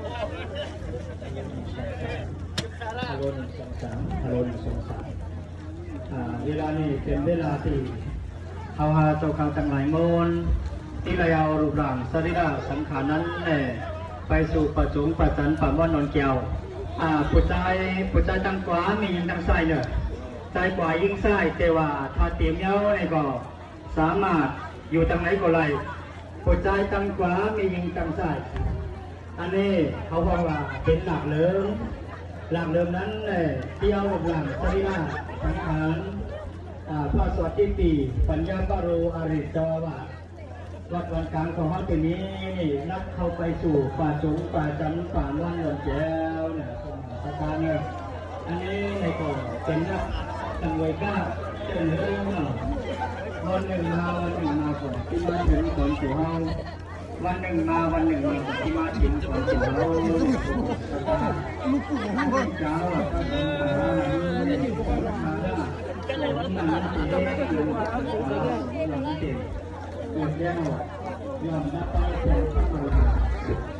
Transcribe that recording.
ฮัลโหล123ฮัลโหล123เวลานี้เป็นเวลาที่เอาหาเจ้าข่าวต่างหลายมนที่เราเอารูปร่างสรีระสังขารนั้นไปสู่ประจุงประจันป่ามว่านนเกียวผู้ชายทางขวามียิงทางซ้ายเนี่ยซ้ายขวายิงซ้ายแต่ว่าถ้าเตรียมเย้าเนี่ยก็สามารถอยู่ทางไหนก็ได้ผู้ชายทางขวามียิงทางซ้ายอันนี้เขาบอกว่าเป็นหลักเลิมนั้นที่เอารูปร่างสรีระสังขารพระสวัสดิปีปัญญาบารูอริจวะวัดวันกลางของเขาตัวนี้นับเข้าไปสู่ป่าจงป่าจันป่าม่วงหล่นแก้วเนี่ยสถานเนี่ยอันนี้ในก่อนเป็นนักตั้งไว้ก้าเจริญวันหนึ่งมาก่อนที่มาถึงก่อนสู่เฮาวันหนึ่งมาที่มาถึงก่อนสู่เฮาเจ้าก็เลยวันนี้เด็กยอมรับไปเป็นพระมหากษัตริย์